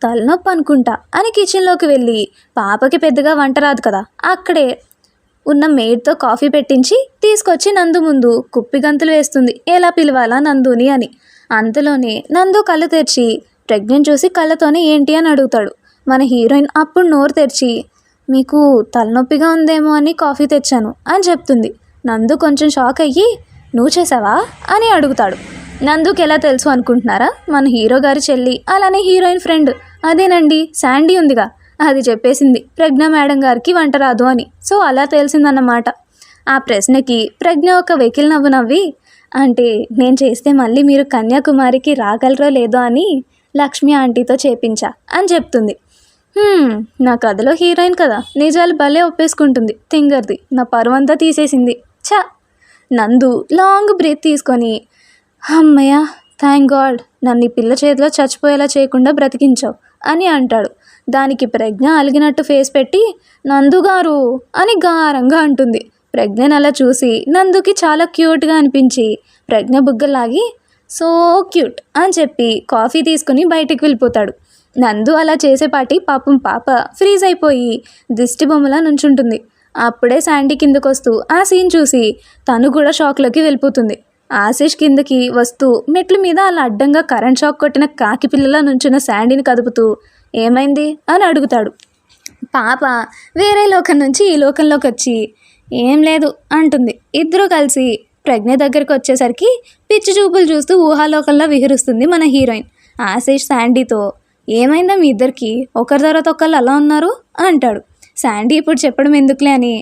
[SPEAKER 1] తలనొప్పి అనుకుంటా అని కిచెన్లోకి వెళ్ళి పాపకి పెద్దగా వంట రాదు కదా, అక్కడే ఉన్న మేడ్తో కాఫీ పెట్టించి తీసుకొచ్చి నందు ముందు కుప్పి గంతులు వేస్తుంది, ఎలా పిలవాలా నందుని అని. అంతలోనే నందు కళ్ళు తెరిచి ప్రజ్ఞను చూసి కళ్ళతోనే ఏంటి అని అడుగుతాడు. మన హీరోయిన్ అప్పుడు నోరు తెరిచి మీకు తలనొప్పిగా ఉందేమో అని కాఫీ తెచ్చాను అని చెప్తుంది. నందు కొంచెం షాక్ అయ్యి నువ్వు చేసావా అని అడుగుతాడు. నందుకి ఎలా తెలుసు అనుకుంటున్నారా, మన హీరో గారి చెల్లి అలానే హీరోయిన్ ఫ్రెండ్, అదేనండి శాండీ ఉందిగా, అది చెప్పేసింది ప్రజ్ఞ మేడం గారికి వంట రాదు అని, సో అలా తెలిసిందన్నమాట. ఆ ప్రశ్నకి ప్రజ్ఞ ఒక వెకిల్ నవ్వు నవ్వి అంటే నేను చేస్తే మళ్ళీ మీరు కన్యాకుమారికి రాగలరో లేదో అని లక్ష్మి ఆంటీతో చేపించా అని చెప్తుంది. నా కథలో హీరోయిన్ కదా, నిజాలు భలే ఒప్పేసుకుంటుంది, తింగర్ది, నా పరువంతా తీసేసింది చా. నందు లాంగ్ బ్రీత్ తీసుకొని అమ్మయ్య థ్యాంక్ గాడ్ నన్ను ఈ పిల్ల చేతిలో చచ్చిపోయేలా చేయకుండా బ్రతికించావు అని అంటాడు. దానికి ప్రజ్ఞ అలిగినట్టు ఫేస్ పెట్టి నందు గారు అని గారంగా అంటుంది. ప్రజ్ఞను అలా చూసి నందుకి చాలా క్యూట్గా అనిపించి ప్రజ్ఞ బుగ్గలాగి సో క్యూట్ అని చెప్పి కాఫీ తీసుకుని బయటికి వెళ్ళిపోతాడు. నందు అలా చేసేపాటి పాపం పాప ఫ్రీజ్ అయిపోయి దిష్టి బొమ్మలా నుంచుంటుంది. అప్పుడే శాండీ కిందకు వస్తూ ఆ సీన్ చూసి తను కూడా షాక్లోకి వెళ్ళిపోతుంది. ఆశీష్ కిందకి వస్తూ మెట్ల మీద అలా అడ్డంగా కరెంట్ షాక్ కొట్టిన కాకి పిల్లలా నుంచున్న శాండీని కదుపుతూ ఏమైంది అని అడుగుతాడు. పాప వేరే లోకం నుంచి ఈ లోకంలోకి వచ్చి ఏం లేదు అంటుంది. ఇద్దరూ కలిసి ప్రజ్ఞ దగ్గరికి వచ్చేసరికి పిచ్చి చూపులు చూస్తూ ఊహాలోకంలో విహరిస్తుంది మన హీరోయిన్. ఆశీష్ శాండీతో ఏమైందా మీ ఇద్దరికి, ఒకరి తర్వాత ఒకళ్ళు అలా ఉన్నారు అంటాడు. శాండీ ఇప్పుడు చెప్పడం ఎందుకులే అని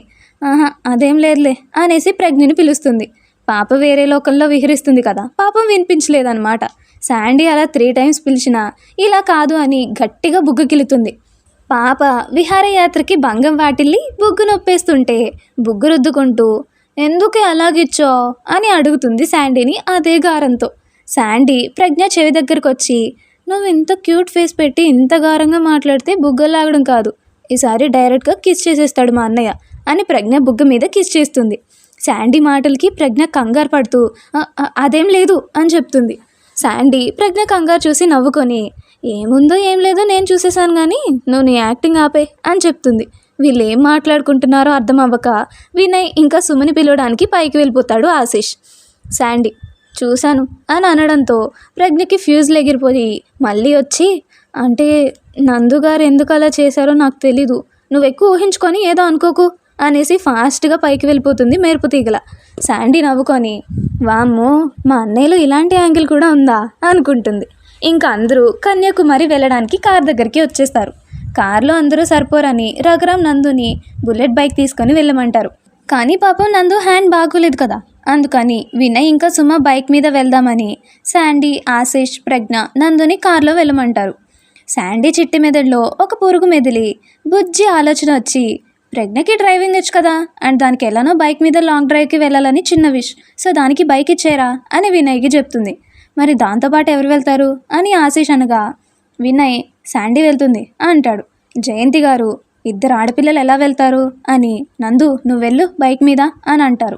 [SPEAKER 1] అదేం లేదులే అనేసి ప్రజ్ఞని పిలుస్తుంది. పాప వేరే లోకంలో విహరిస్తుంది కదా, పాపం వినిపించలేదన్నమాట. శాండీ అలా 3 times పిలిచినా ఇలా కాదు అని గట్టిగా బుగ్గు కిలుతుంది. పాప విహారయాత్రకి భంగం వాటిల్లి బుగ్గు నొప్పేస్తుంటే బుగ్గు రుద్దుకుంటూ ఎందుకే అలాగిచ్చో అని అడుగుతుంది శాండీని అదే గారంతో. శాండీ ప్రజ్ఞ చెవి దగ్గరకు వచ్చి నువ్వు ఇంత క్యూట్ ఫేస్ పెట్టి ఇంత గారంగా మాట్లాడితే బుగ్గలాగడం కాదు, ఈసారి డైరెక్ట్గా కిస్ చేసేస్తాడు మా అన్నయ్య అని ప్రజ్ఞ బుగ్గ మీద కిస్ చేస్తుంది. శాండీ మాటలకి ప్రజ్ఞ కంగారు పడుతూ అదేం లేదు అని చెప్తుంది. శాండీ ప్రజ్ఞ కంగారు చూసి నవ్వుకొని ఏముందో ఏం లేదో నేను చూసేశాను కానీ నువ్వు నీ యాక్టింగ్ ఆపే అని చెప్తుంది. వీళ్ళు ఏం మాట్లాడుకుంటున్నారో అర్థం అవ్వక వినయ్ ఇంకా సుమని పిలవడానికి పైకి వెళ్ళిపోతాడు ఆశీష్. శాండీ చూశాను అని అనడంతో ప్రజ్ఞకి ఫ్యూజ్లు ఎగిరిపోయి మళ్ళీ వచ్చి అంటే నందు గారు ఎందుకు అలా చేశారో నాకు తెలీదు, నువ్వు ఎక్కువ ఊహించుకొని ఏదో అనుకోకు అనేసి ఫాస్ట్గా పైకి వెళ్ళిపోతుంది మెరుపు తీగల. శాండీ నవ్వుకొని వామ్మో మా అన్నయ్యలో ఇలాంటి యాంగిల్ కూడా ఉందా అనుకుంటుంది. ఇంకా అందరూ కన్యాకుమారి వెళ్ళడానికి కార్ దగ్గరికి వచ్చేస్తారు. కార్లో అందరూ సరిపోరని రఘురామ్ నందుని బుల్లెట్ బైక్ తీసుకొని వెళ్ళమంటారు. కానీ పాపం నందు హ్యాండ్ బాగోలేదు కదా, అందుకని వినయ్ ఇంకా సుమ బైక్ మీద వెళ్దామని శాండీ ఆశీష్ ప్రజ్ఞ నందుని కార్లో వెళ్ళమంటారు. శాండీ చిట్టి మెదడులో ఒక పురుగు మెదిలి బుజ్జి ఆలోచన వచ్చి ప్రజ్ఞకి డ్రైవింగ్ వచ్చు కదా అండ్ దానికి ఎలానో బైక్ మీద లాంగ్ డ్రైవ్కి వెళ్ళాలని చిన్న విష్, సో దానికి బైక్ ఇచ్చేరా అని వినయ్కి చెప్తుంది. మరి దాంతోపాటు ఎవరు వెళ్తారు అని ఆశీష్ అనగా వినయ్ శాండీ వెళ్తుంది అంటాడు. జయంతి గారు ఇద్దరు ఆడపిల్లలు ఎలా వెళ్తారు అని నందు నువ్వు వెళ్ళు బైక్ మీద అని అంటారు.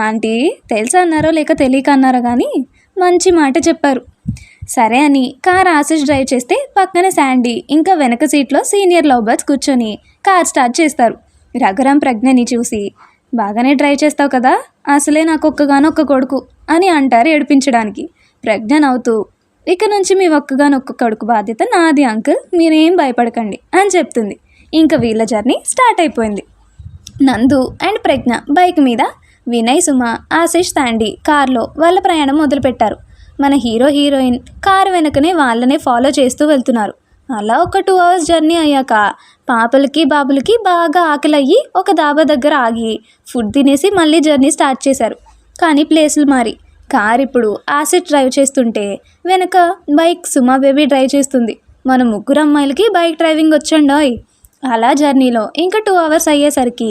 [SPEAKER 1] ఆంటీ తెలుసా అన్నారో లేక తెలియక అన్నారో కానీ మంచి మాట చెప్పారు. సరే అని కార్ ఆశిష్ డ్రైవ్ చేస్తే పక్కన శాండీ ఇంకా వెనక సీట్లో సీనియర్ లవ్ బర్డ్స్ కూర్చొని కార్ స్టార్ట్ చేస్తారు. రఘురాం ప్రజ్ఞని చూసి, బాగానే డ్రైవ్ చేస్తావు కదా, అసలే నాకు ఒక్కగానొక్క కొడుకు అని అంటారు ఏడిపించడానికి. ప్రజ్ఞ నవ్వుతూ, ఇక నుంచి మీ ఒక్కగానొక్క కొడుకు బాధ్యత నాది అంకుల్, మీరేం భయపడకండి అని చెప్తుంది. ఇంకా వీళ్ళ జర్నీ స్టార్ట్ అయిపోయింది. నందు అండ్ ప్రజ్ఞ బైక్ మీద, వినయ్, సుమ, ఆశిష్, శాండీ కార్లో వాళ్ళ ప్రయాణం మొదలుపెట్టారు. మన హీరో హీరోయిన్ కారు వెనకనే వాళ్ళనే ఫాలో చేస్తూ వెళ్తున్నారు. అలా ఒక 2 hours జర్నీ అయ్యాక పాపలకి బాబులకి బాగా ఆకలయ్యి ఒక డాబా దగ్గర ఆగి ఫుడ్ తినేసి మళ్ళీ జర్నీ స్టార్ట్ చేశారు. కానీ ప్లేసులు మారి కార్ ఇప్పుడు ఆసిడ్ డ్రైవ్ చేస్తుంటే వెనక బైక్ సుమా బేబీ డ్రైవ్ చేస్తుంది. మన ముగ్గురు అమ్మాయిలకి బైక్ డ్రైవింగ్ వచ్చండోయ్. అలా జర్నీలో ఇంకా 2 hours అయ్యేసరికి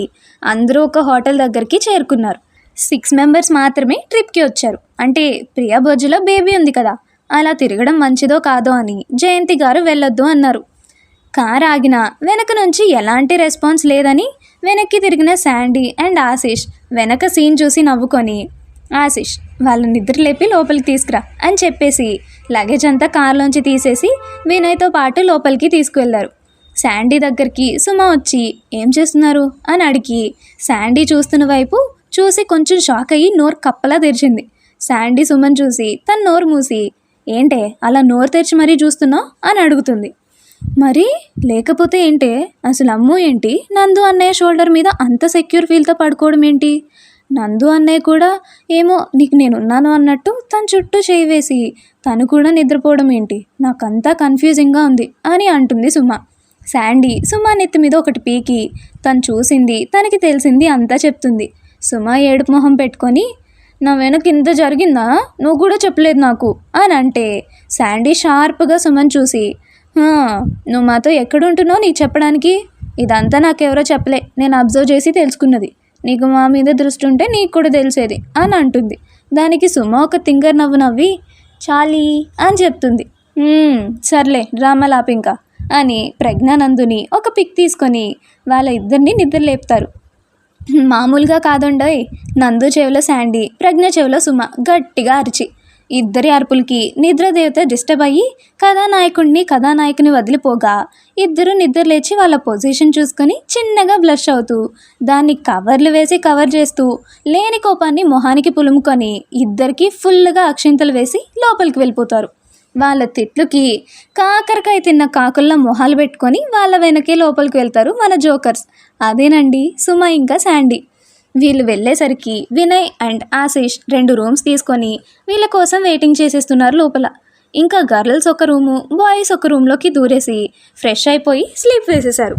[SPEAKER 1] అందరూ ఒక హోటల్ దగ్గరికి చేరుకున్నారు. 6 members మాత్రమే ట్రిప్కి వచ్చారు. అంటే ప్రియా బొజ్జులో బేబీ ఉంది కదా, అలా తిరగడం మంచిదో కాదో అని జయంతి గారు వెళ్ళొద్దు అన్నారు. కార్ ఆగిన వెనక నుంచి ఎలాంటి రెస్పాన్స్ లేదని వెనక్కి తిరిగిన శాండీ అండ్ ఆశిష్ వెనక సీన్ చూసి నవ్వుకొని, ఆశిష్ వాళ్ళ నిద్ర లేపి లోపలికి తీసుకురా అని చెప్పేసి లగేజ్ అంతా కార్లోంచి తీసేసి వినయ్తో పాటు లోపలికి తీసుకువెళ్లారు. శాండీ దగ్గరికి సుమ వచ్చి, ఏం చేస్తున్నారు అని అడిగి శాండీ చూస్తున్న వైపు చూసి కొంచెం షాక్ అయ్యి నోరు కప్పలా తెరిచింది. శాండీ సుమన్ చూసి తన నోరు మూసి, ఏంటే అలా నోరు తెరిచి మరీ చూస్తున్నావు అని అడుగుతుంది. మరి లేకపోతే ఏంటే, అసలు అమ్ము ఏంటి నందు అన్నయ్య షోల్డర్ మీద అంత సెక్యూర్ ఫీల్తో పడుకోవడం ఏంటి? నందు అన్నయ్య కూడా ఏమో నీకు నేనున్నాను అన్నట్టు తన చుట్టూ చేయి వేసి తను కూడా నిద్రపోవడం ఏంటి? నాకంతా కన్ఫ్యూజింగ్గా ఉంది అని అంటుంది సుమ. శాండీ సుమ నెత్తి మీద ఒకటి పీకి తను చూసింది తనకి తెలిసింది అంతా చెప్తుంది. సుమ ఏడుపు మొహం పెట్టుకొని, నా వెనక ఇంత జరిగిందా, నువ్వు కూడా చెప్పలేదు నాకు అని అంటే శాండీ షార్ప్గా సుమన్ చూసి, నువ్వు మాతో ఎక్కడుంటున్నావు నీకు చెప్పడానికి? ఇదంతా నాకెవరో చెప్పలే, నేను అబ్జర్వ్ చేసి తెలుసుకున్నది. నీకు మా మీద దృష్టి ఉంటే నీకు కూడా తెలిసేది అని అంటుంది. దానికి సుమ ఒక తింగర్ నవ్వు నవ్వి, చాలీ అని చెప్తుంది. సర్లే డ్రామాలాపింకా అని ప్రజ్ఞానందుని ఒక పిక్ తీసుకొని వాళ్ళ ఇద్దరిని నిద్ర లేపుతారు. మామూలుగా కాదండోయ్. నందు చెవిలో శాండీ, ప్రజ్ఞ చెవిలో సుమ గట్టిగా అరిచి, ఇద్దరి అరుపులకి నిద్రదేవత డిస్టర్బ్ అయ్యి కథానాయకుని వదిలిపోగా ఇద్దరు నిద్ర లేచి వాళ్ళ పొజిషన్ చూసుకొని చిన్నగా బ్లష్ అవుతూ దాన్ని కవర్లు వేసి కవర్ చేస్తూ లేని కోపాన్ని మొహానికి పులుముకొని ఇద్దరికి ఫుల్గా అక్షింతలు వేసి లోపలికి వెళ్ళిపోతారు. వాళ్ళ తిట్లుకి కాకరకాయ తిన్న కాకుల్లో మొహాలు పెట్టుకొని వాళ్ళ వెనకే లోపలికి వెళ్తారు మన జోకర్స్. అదేనండి సుమ ఇంకా శాండీ. వీళ్ళు వెళ్ళేసరికి వినయ్ అండ్ ఆశిష్ 2 rooms తీసుకొని వీళ్ళ కోసం వెయిటింగ్ చేసేస్తున్నారు లోపల. ఇంకా గర్ల్స్ ఒక రూము, బాయ్స్ ఒక రూమ్లోకి దూరేసి ఫ్రెష్ అయిపోయి స్లీప్ వేసేశారు.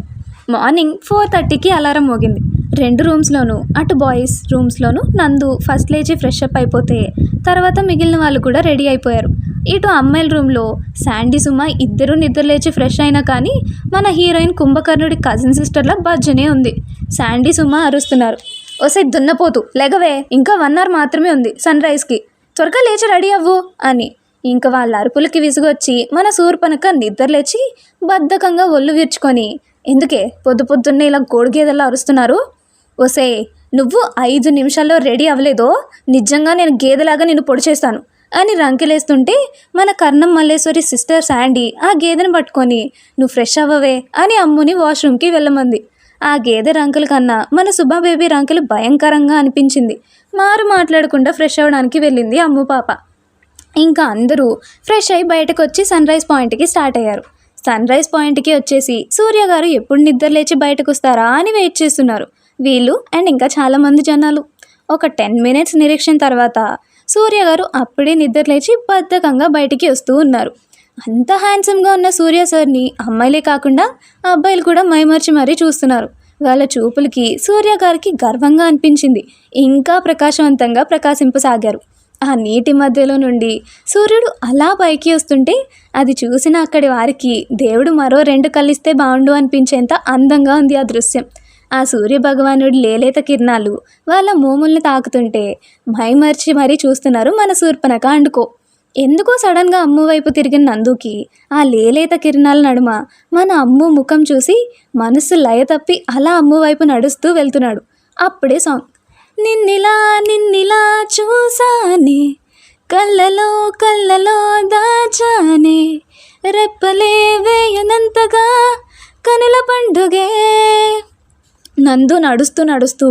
[SPEAKER 1] మార్నింగ్ 4:30కి అలారం మోగింది. 2 rooms-లోనూ అటు బాయ్స్ రూమ్స్లోనూ నందు ఫస్ట్ లేచి ఫ్రెష్ అప్ అయిపోతే తర్వాత మిగిలిన వాళ్ళు కూడా రెడీ అయిపోయారు. ఇటు అమ్మాయిల రూమ్లో శాండీ సుమ ఇద్దరు నిద్ర లేచి ఫ్రెష్ అయినా కానీ మన హీరోయిన్ కుంభకర్ణుడి కజిన్ సిస్టర్లా బజ్జనే ఉంది. శాండీ సుమ అరుస్తున్నారు, ఓసై దున్నపోతు లెగవే, ఇంకా 1 hour మాత్రమే ఉంది సన్ రైజ్కి, త్వరగా లేచి రెడీ అవ్వు అని. ఇంకా వాళ్ళ అరుపులకి విసుగొచ్చి మన శూర్పణఖ నిద్ర లేచి బద్ధకంగా ఒళ్ళు విరుచుకొని, ఎందుకే పొద్దున్నే ఇలా గోడుగేదల్లా అరుస్తున్నారు? ఓసే నువ్వు 5 నిమిషాల్లో రెడీ అవ్వలేదో నిజంగా నేను గేదెలాగా నిన్ను పొడి చేస్తాను అని రంకెలేస్తుంటే మన కర్ణం మల్లేశ్వరి సిస్టర్ శాండీ ఆ గేదెను పట్టుకొని, నువ్వు ఫ్రెష్ అవ్వవే అని అమ్ముని వాష్రూమ్కి వెళ్ళమంది. ఆ గేదె రంకుల కన్నా మన సుబ్బా బేబీ రంకులు భయంకరంగా అనిపించింది. మాట్లాడకుండా ఫ్రెష్ అవ్వడానికి వెళ్ళింది అమ్ము పాప. ఇంకా అందరూ ఫ్రెష్ అయి బయటకు వచ్చి సన్ రైజ్ పాయింట్కి స్టార్ట్ అయ్యారు. సన్ రైజ్ పాయింట్కి వచ్చేసి సూర్య గారు ఎప్పుడు నిద్ర లేచి బయటకు వస్తారా అని వెయిట్ చేస్తున్నారు వీళ్ళు అండ్ ఇంకా చాలామంది జనాలు. ఒక 10 minutes నిరీక్షణ తర్వాత సూర్య గారు అప్పుడే నిద్ర లేచి బద్ధకంగా బయటికి వస్తూ ఉన్నారు. అంత హ్యాండ్సమ్గా ఉన్న సూర్య సార్ని అమ్మాయిలే కాకుండా అబ్బాయిలు కూడా మైమర్చి మరీ చూస్తున్నారు. వాళ్ళ చూపులకి సూర్య గారికి గర్వంగా అనిపించింది. ఇంకా ప్రకాశవంతంగా ప్రకాశింపసాగారు. ఆ నీటి మధ్యలో నుండి సూర్యుడు అలా పైకి వస్తుంటే అది చూసిన అక్కడి వారికి దేవుడు మరో 2 కళ్ళిస్తే బాగుండు అనిపించేంత అందంగా ఉంది ఆ దృశ్యం. ఆ సూర్య భగవానుడి లేలేత కిరణాలు వాళ్ళ మోముల్ని తాకుతుంటే మైమర్చి మరీ చూస్తున్నారు మన శూర్పణఖ అండుకో. ఎందుకో సడన్గా అమ్ము వైపు తిరిగిన నందుకి ఆ లేలేత కిరణాల నడుమ మన అమ్ము ముఖం చూసి మనసు లయ తప్పి అలా అమ్ము వైపు నడుస్తూ వెళ్తున్నాడు. అప్పుడే సాంగ్, నిన్నిలా చూసానే కళ్ళలో కళ్ళలో దాచానే రెప్పలే వేయనంతగా కనుల పండుగే. నందు నడుస్తూ నడుస్తూ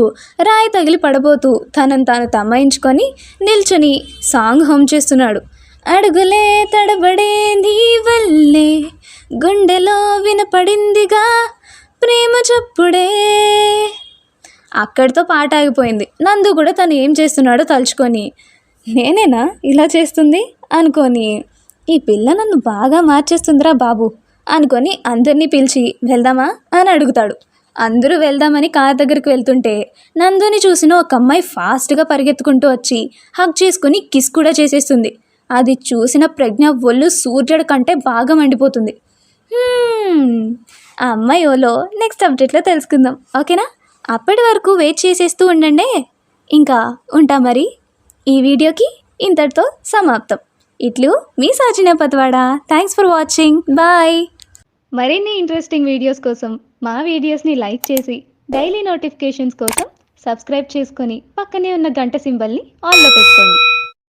[SPEAKER 1] రాయి తగిలి పడబోతూ తనను తాను తమ్మాయించుకొని నిల్చొని సాంగ్ హమ్ చేస్తున్నాడు. అడుగులే తడబడే నీ వల్లే గుండెలో వినపడిందిగా ప్రేమ చప్పుడే. అక్కడితో పాట ఆగిపోయింది. నందు కూడా తను ఏం చేస్తున్నాడో తలుచుకొని, నేనేనా ఇలా చేస్తుంది అనుకొని, ఈ పిల్ల నన్ను బాగా మార్చేస్తుందిరా బాబు అనుకొని అందరినీ పిలిచి వెళ్దామా అని అడుగుతాడు. అందరూ వెళ్దామని కార్ దగ్గరికి వెళ్తుంటే నందుని చూసిన ఒక అమ్మాయి ఫాస్ట్గా పరిగెత్తుకుంటూ వచ్చి హగ్ చేసుకుని కిస్ కూడా చేసేస్తుంది. అది చూసిన ప్రజ్ఞ ఒళ్ళు సూర్యుడి కంటే బాగా మండిపోతుంది. ఆ అమ్మాయి ఓలో నెక్స్ట్ అప్డేట్లో తెలుసుకుందాం, ఓకేనా? అప్పటి వరకు వెయిట్ చేసేస్తూ ఉండండి. ఇంకా ఉంటా మరి. ఈ వీడియోకి ఇంతటితో సమాప్తం. ఇట్లు మీ Soujanya Pativada. Thanks for watching. Bye. మరిన్ని ఇంట్రెస్టింగ్ వీడియోస్ కోసం మా వీడియోస్ని లైక్ చేసి డైలీ నోటిఫికేషన్స్ కోసం సబ్స్క్రైబ్ చేసుకొని పక్కనే ఉన్న గంట సింబల్ని ఆన్లో పెట్టుకోండి.